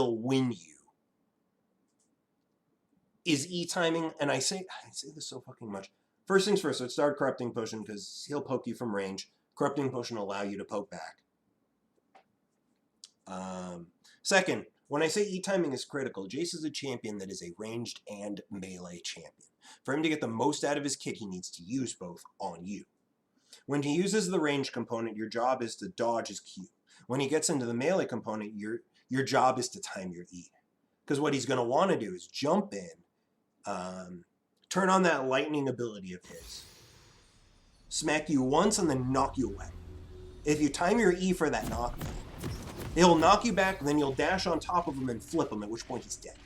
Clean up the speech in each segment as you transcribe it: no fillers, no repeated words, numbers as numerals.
win you is E-timing, and I say this so fucking much. First things first, let's start Corrupting Potion, because he'll poke you from range. Corrupting Potion will allow you to poke back. Second, when I say E-timing is critical, Jace is a champion that is a ranged and melee champion. For him to get the most out of his kit, he needs to use both on you. When he uses the range component, your job is to dodge his Q. When he gets into the melee component, your job is to time your E. Because what he's going to want to do is jump in, turn on that lightning ability of his, smack you once, and then knock you away. If you time your E for that knockback, he'll knock you back, then you'll dash on top of him and flip him, at which point he's dead.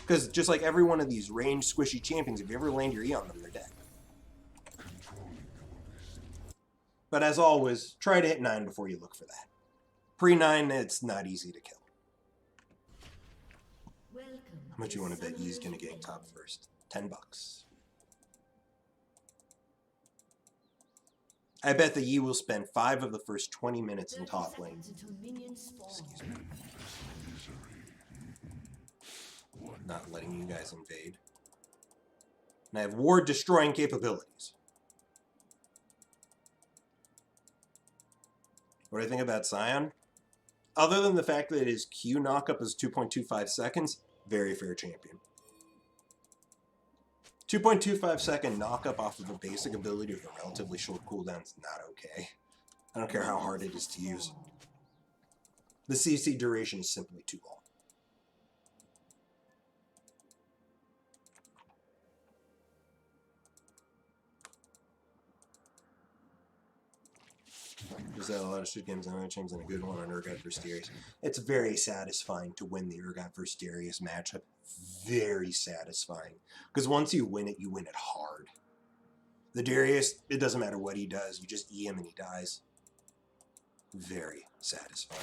Because just like every one of these ranged squishy champions, if you ever land your E on them, they're dead. But as always, try to hit 9 before you look for that. Pre-9, it's not easy to kill. How much you want to bet E's going to get top first? $10. I bet the E will spend 5 of the first 20 minutes in top lane. Excuse me. Not letting you guys invade. And I have ward destroying capabilities. What do I think about Scion? Other than the fact that his Q knockup is 2.25 seconds, very fair champion. 2.25 second knockup off of a basic ability with a relatively short cooldown is not okay. I don't care how hard it is to use. The CC duration is simply too long. There's a lot of shit games on Champs and a good one on Urgot versus Darius. It's very satisfying to win the Urgot versus Darius matchup. Very satisfying. Because once you win it hard. The Darius, it doesn't matter what he does. You just E him and he dies. Very satisfying.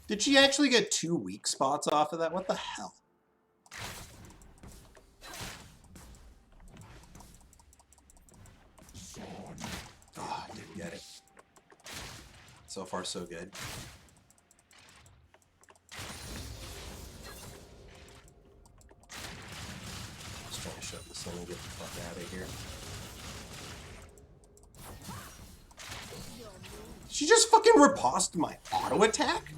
Did she actually get 2 weak spots off of that? What the hell? Oh, I didn't get it. So far, so good. Just trying to shove this in and get the fuck out of here. She just fucking riposted my auto attack?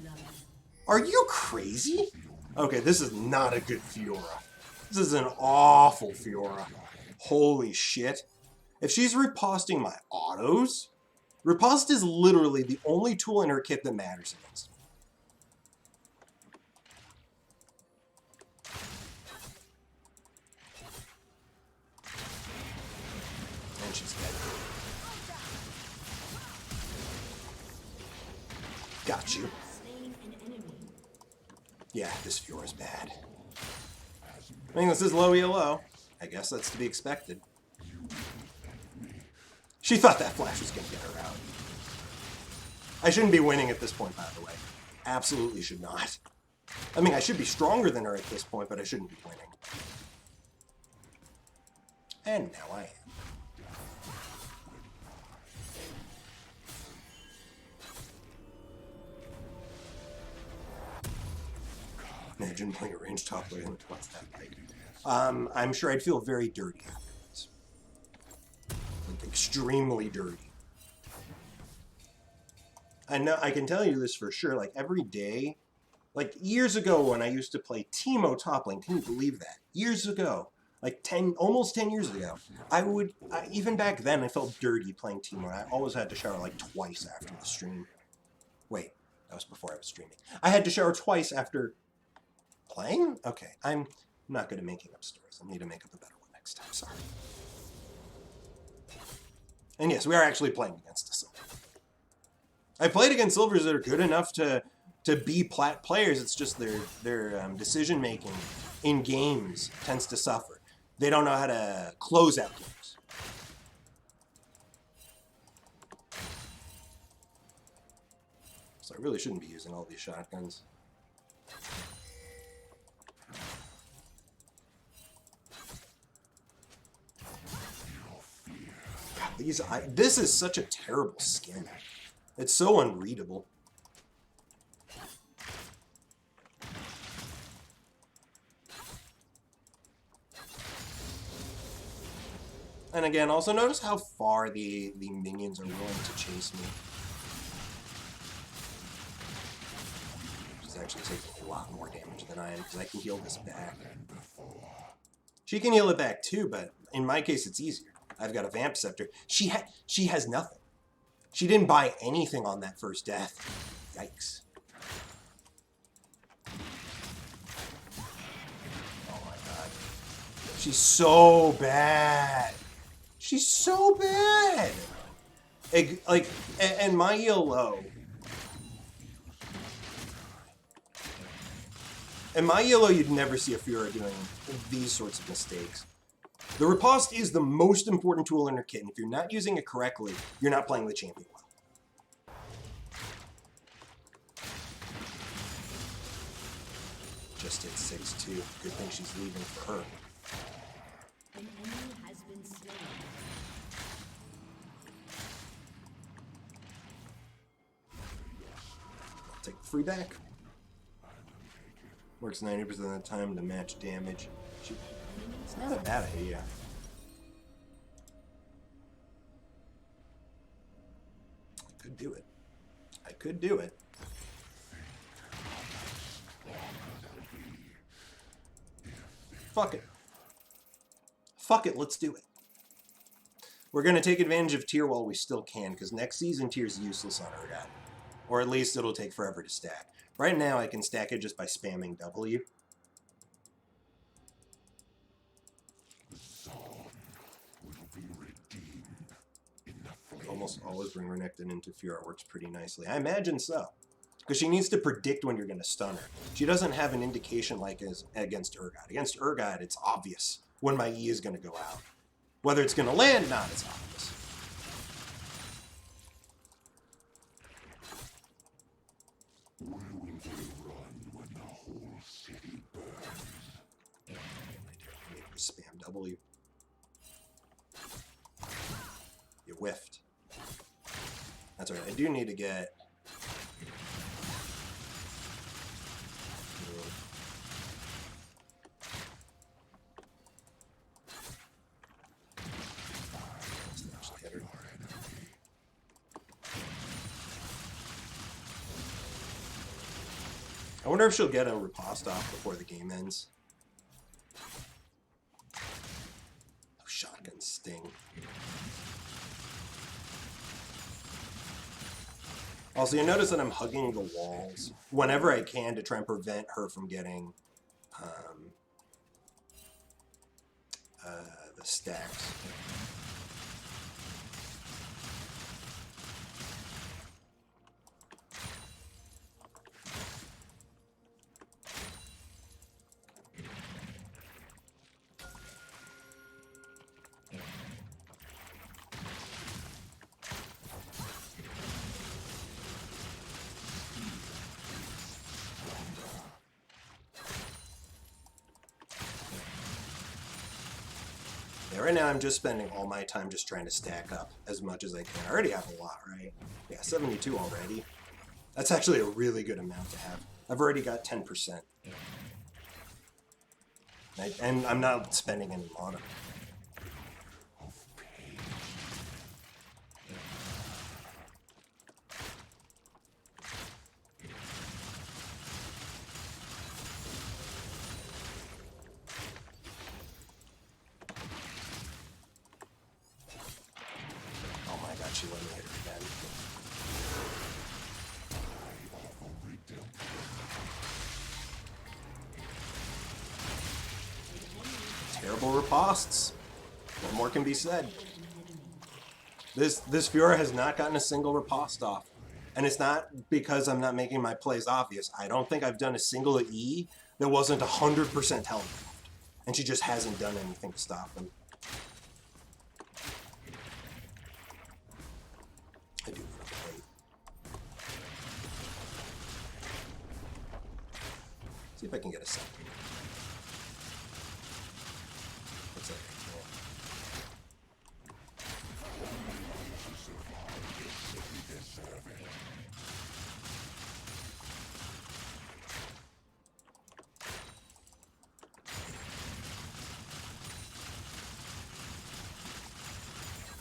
Are you crazy? Okay, this is not a good Fiora. This is an awful Fiora. Holy shit. If she's riposting my autos, riposte is literally the only tool in her kit that matters against me. And she's dead. Got you. Yeah, this Fiora's bad. I mean, this is low ELO. I guess that's to be expected. She thought that flash was going to get her out. I shouldn't be winning at this point, by the way. Absolutely should not. I mean, I should be stronger than her at this point, but I shouldn't be winning. And now I am. Imagine playing a ranged top lane. What's that like? I'm sure I'd feel very dirty afterwards. Like, extremely dirty. I know, I can tell you this for sure, like, every day, like, years ago when I used to play Teemo top lane, can you believe that? Years ago, like, almost 10 years ago, even back then, I felt dirty playing Teemo. I always had to shower, like, twice after the stream. Wait, that was before I was streaming. I had to shower twice after playing? Okay, I'm not good at making up stories. I'll need to make up a better one next time, sorry. And yes, we are actually playing against a silver. I played against silvers that are good enough to be plat players. It's just their decision-making in games tends to suffer. They don't know how to close out games. So I really shouldn't be using all these shotguns. God, this is such a terrible skin. It's so unreadable. And again, also notice how far the minions are willing to chase me. She's actually taking a lot more damage than I am, because I can heal this back. She can heal it back too, but in my case it's easier. I've got a Vamp Scepter. She has nothing. She didn't buy anything on that first death. Yikes. Oh my god. She's so bad. She's so bad. Like, and my ELO. In my ELO, you'd never see a Fiora doing these sorts of mistakes. The riposte is the most important tool in her kit, and if you're not using it correctly, you're not playing the champion well. Just hit 6-2. Good thing she's leaving for her. An enemy has been slain. Take the free back. Works 90% of the time to match damage. It's not a bad idea. I could do it. I could do it. Fuck it. Fuck it, let's do it. We're going to take advantage of tier while we still can, because next season tier's useless on Urgot. Or at least it'll take forever to stack. Right now I can stack it just by spamming W. Almost always bring Renekton into Fiora. Works pretty nicely. I imagine so. Because she needs to predict when you're going to stun her. She doesn't have an indication like as against Urgot. Against Urgot, it's obvious when my E is going to go out. Whether it's going to land, not as obvious. Where will they run when the whole city burns? Spam W. You whiffed. That's right. I do need to get... I wonder if she'll get a riposte off before the game ends. Those shotguns sting. Also, you notice that I'm hugging the walls whenever I can to try and prevent her from getting the stacks. Yeah, right now I'm just spending all my time just trying to stack up as much as I can. I already have a lot, right? Yeah, 72 already. That's actually a really good amount to have. I've already got 10%. And I'm not spending any mana. Oh my god, she let me hit her again. Terrible ripostes. What more can be said? This Fiora has not gotten a single riposte off. And it's not because I'm not making my plays obvious. I don't think I've done a single E that wasn't 100% telegraphed. And she just hasn't done anything to stop them. I do want to play. See if I can get a second. Looks like I can't.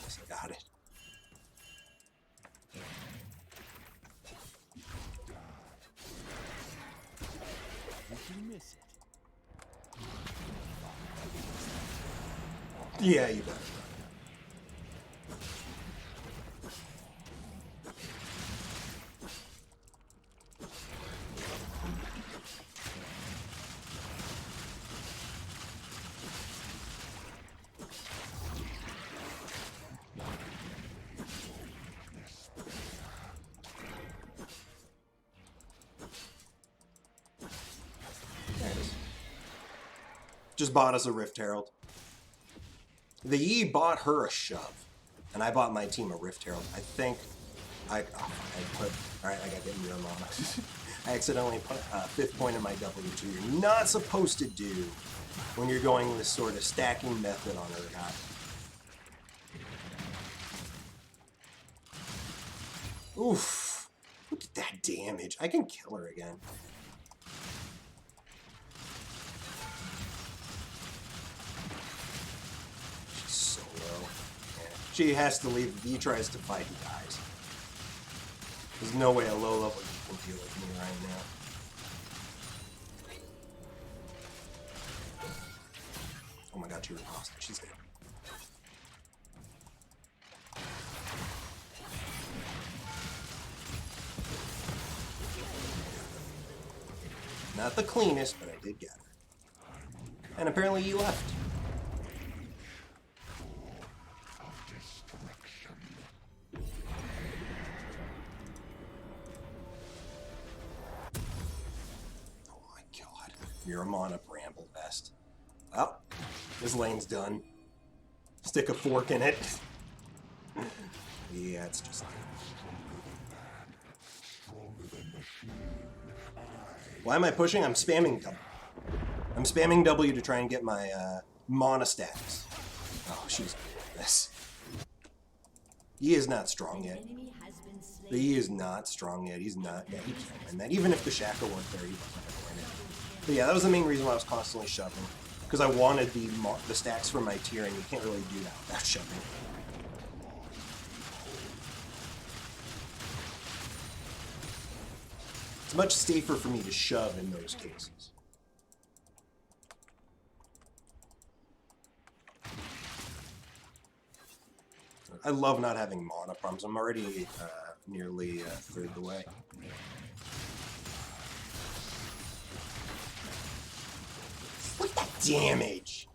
Guess I got it. Yeah, you better. There it is. Just bought us a Rift Herald. The Yi bought her a shove, and I bought my team a Rift Herald. I think I put. Alright, I got getting your mana. I accidentally put a 5th point in my W, which you're not supposed to do when you're going this sort of stacking method on Urgot. Oof. Look at that damage. I can kill her again. She's so low. Yeah. She has to leave. If he tries to fight, he dies. There's no way a low level you can deal with me right now. Oh my god, she was lost. She's dead. Not the cleanest, but I did get her. And apparently you left. Oh my god. You're a mana bramble vest. Well, this lane's done. Stick a fork in it. Yeah, it's just like... Why am I pushing? I'm spamming W. I'm spamming W to try and get my mana stacks. Oh, she's this. He is not strong yet. The Yi is not strong yet. He's not. Yeah, he can't win that. Even if the Shackle weren't there, he wasn't going to win it. But yeah, that was the main reason why I was constantly shoving. Because I wanted the stacks for my tier, and you can't really do that without shoving. It's much safer for me to shove in those cases. I love not having mana problems. I'm already nearly a third of the way. Look at that damage!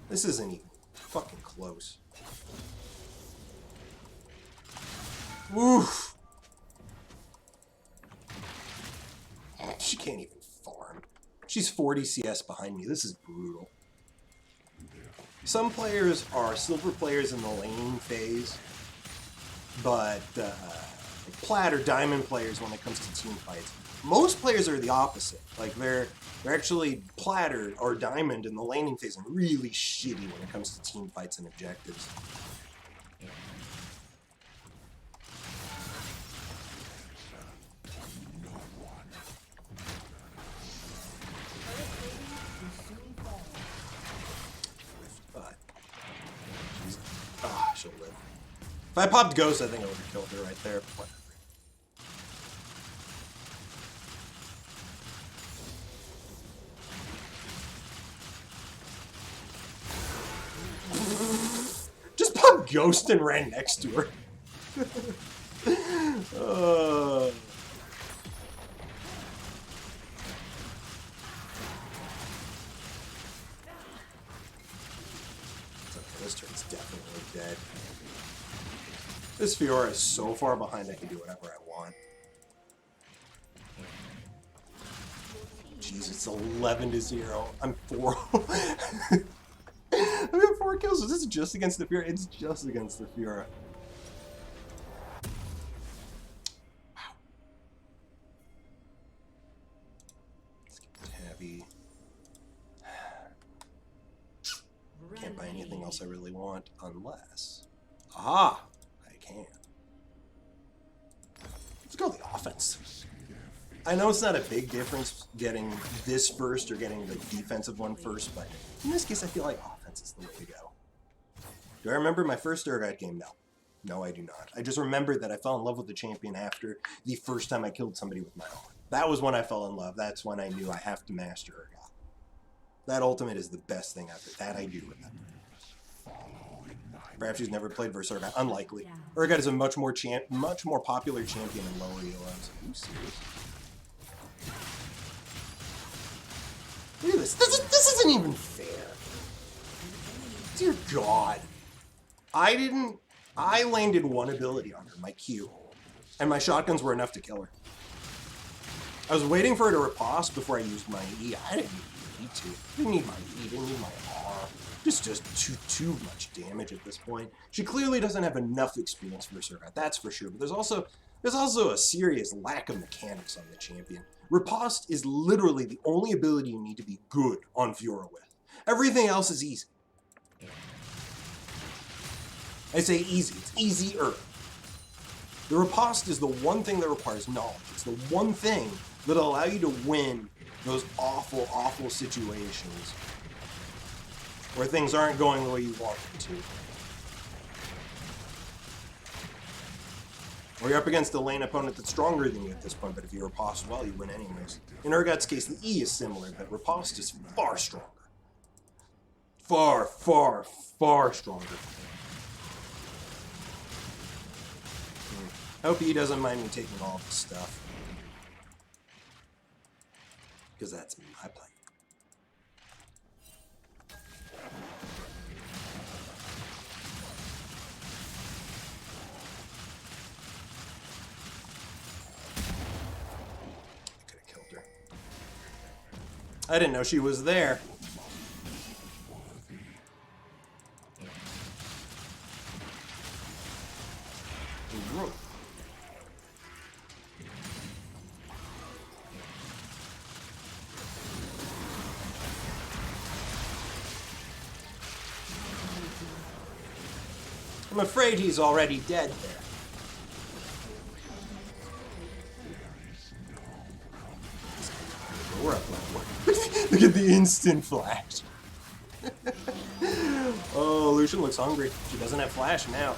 This isn't even fucking close. Oof! She can't even farm. She's 40 CS behind me. This is brutal. Some players are silver players in the laning phase, but plat or diamond players when it comes to team fights. Most players are the opposite. Like they're actually plat or diamond in the laning phase and really shitty when it comes to team fights and objectives. She'll live. If I popped Ghost, I think I would have killed her right there. Whatever. Just popped Ghost and ran next to her. This turn's definitely dead. This Fiora is so far behind I can do whatever I want. Jeez, it's 11-0. I'm 4. I'm at 4 kills. Is this just against the Fiora? It's just against the Fiora. Wow. Let's get 10. else I really want, unless... Aha! I can. Let's go with the offense. I know it's not a big difference getting this first or getting the defensive one first, but in this case I feel like offense is the way to go. Do I remember my first Urgot game? No. No, I do not. I just remember that I fell in love with the champion after the first time I killed somebody with my arm. That was when I fell in love. That's when I knew I have to master Urgot. That ultimate is the best thing out there. That I do remember. Perhaps she's never played versus Urgot. Unlikely. Urgot is a much more popular champion in lower ELOs. Are you serious? Look at this. This isn't even fair. Dear God. I landed one ability on her, my Q. And my shotguns were enough to kill her. I was waiting for her to riposte before I used my E. I didn't need to. Didn't need my E, didn't need my R. Just too much damage at this point. She clearly doesn't have enough experience for Urgot, that's for sure. But there's also a serious lack of mechanics on the champion. Riposte is literally the only ability you need to be good on Fiora with. Everything else is easy. I say easy, it's easier. The riposte is the one thing that requires knowledge. It's the one thing that'll allow you to win those awful, awful situations where things aren't going the way you want them to. Or you're up against a lane opponent that's stronger than you at this point, but if you riposte well, you win anyways. In Urgot's case, the E is similar, but riposte is far stronger. Far, far, far stronger. I hope he doesn't mind me taking all this stuff. Because that's my plan. I could have killed her. I didn't know she was there. I'm afraid he's already dead there. We're up level. Look at the instant flash. Oh, Lucian looks hungry. She doesn't have flash now.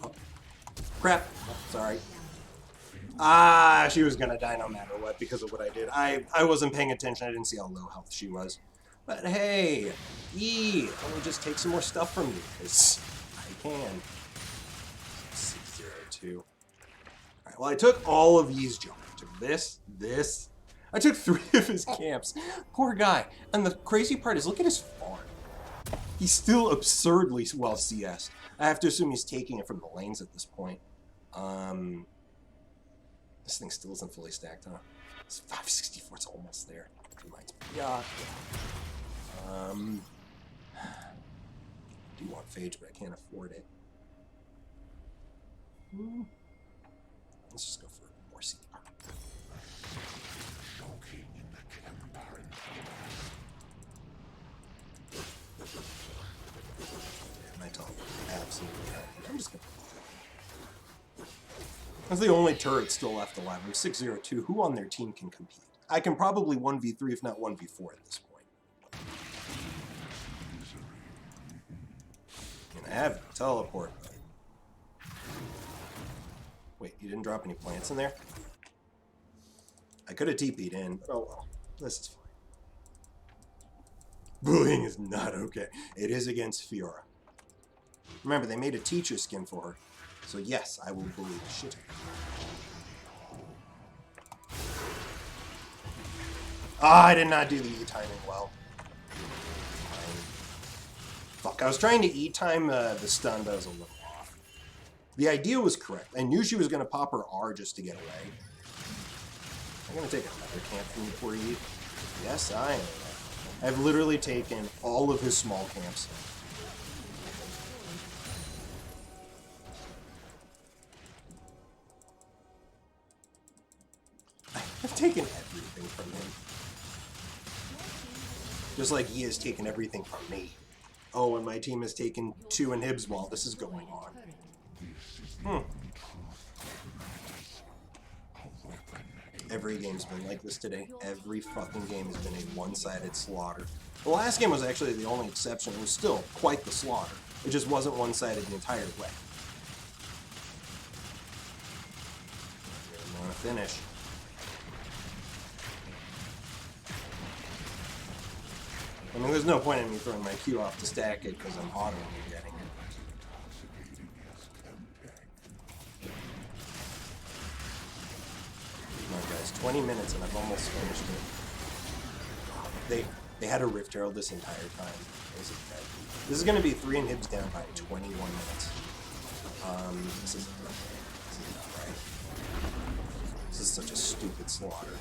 Oh. Crap. Oh, sorry. Ah, she was gonna die no matter what because of what I did. I wasn't paying attention. I didn't see how low health she was. But hey, E, let me just take some more stuff from you, because I can. 602. Alright, well I took all of E's junk. I took this. I took 3 of his camps. Poor guy. And the crazy part is, look at his farm. He's still absurdly well CS'd. I have to assume he's taking it from the lanes at this point. This thing still isn't fully stacked, huh? It's 564, it's almost there. Reminds me. Yeah. I do want Phage, but I can't afford it. Let's just go for more CR. My top absolutely not. I'm just gonna. That's the only turret still left alive. I'm 602. Who on their team can compete? I can probably 1v3, if not 1v4 at this point. And I have teleport. Wait, you didn't drop any plants in there? I could have TP'd in, but oh well. This is fine. Bullying is not okay. It is against Fiora. Remember, they made a teacher skin for her. So yes, I will bully the shit out of her. Ah, I did not do the E-timing well. Fuck, I was trying to E-time the stun, but I was a little off. The idea was correct. I knew she was going to pop her R just to get away. I'm going to take another camp from you, poor E. Yes, I am. I've literally taken all of his small camps. I've taken everything from him. Just like he has taken everything from me. Oh, and my team has taken 2 inhibs while this is going on. Every game's been like this today. Every fucking game has been a one-sided slaughter. The last game was actually the only exception. It was still quite the slaughter. It just wasn't one-sided the entire way. I want to finish. I mean, there's no point in me throwing my Q off to stack it because I'm autoing getting it. Come on, guys. 20 minutes and I've almost finished it. They had a Rift Herald this entire time. This is going to be 3 inhibs down by 21 minutes. This is not right. This is such a stupid slaughter.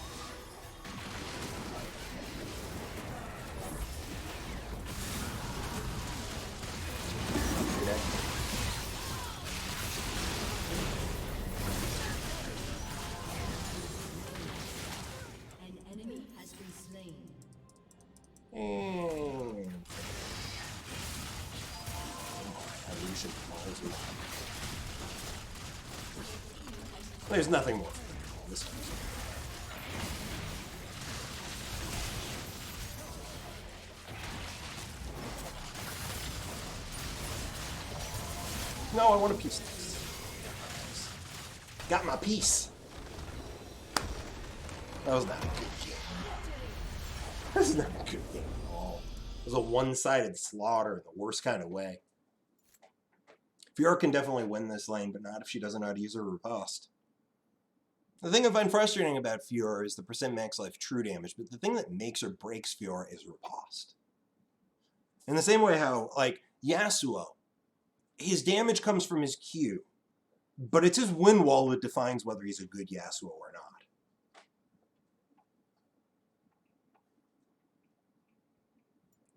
An enemy has been slain. And evolution policy. There's nothing more for this time. No, I want a piece of this. Got my piece. That was not a good game. This is not a good game at all. It was a one-sided slaughter in the worst kind of way. Fiora can definitely win this lane, but not if she doesn't know how to use her riposte. The thing I find frustrating about Fiora is the percent max life true damage, but the thing that makes or breaks Fiora is riposte. In the same way how, like, Yasuo, his damage comes from his Q, but it's his win wall that defines whether he's a good Yasuo or not.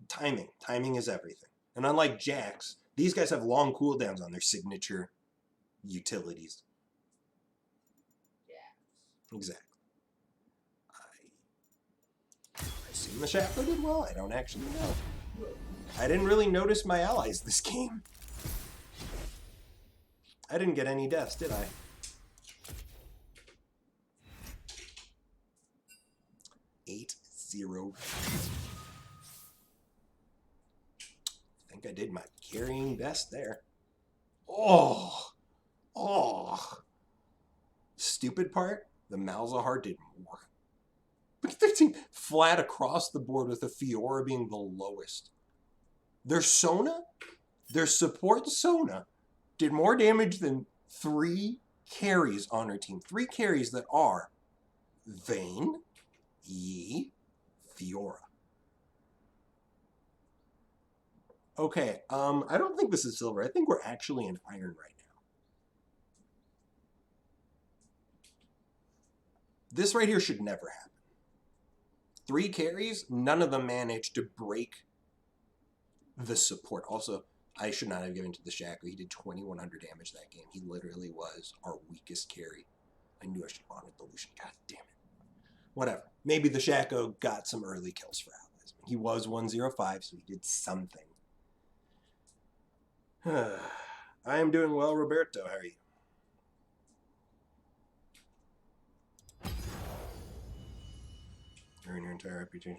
Timing. Timing is everything. And unlike Jax, these guys have long cooldowns on their signature utilities. Yeah. Exactly. I assume the Shackler did well. I don't actually know. I didn't really notice my allies this game. I didn't get any deaths, did I? Eight, 0. I think I did my carrying best there. Oh! Stupid part, the Malzahar did more. Look at their team flat across the board with the Fiora being the lowest. Their Sona, their support Sona, did more damage than 3 carries on her team. 3 carries that are Vayne, Yi, Fiora. Okay, I don't think this is silver. I think we're actually in iron right now. This right here should never happen. 3 carries, none of them managed to break the support. Also, I should not have given to the Shackler. He did 2,100 damage that game. He literally was our weakest carry. I knew I should have wanted the Lucian. God damn it. Whatever. Maybe the Shaco got some early kills for allies. He was 105, so he did something. I am doing well, Roberto. How are you? Earn your entire reputation.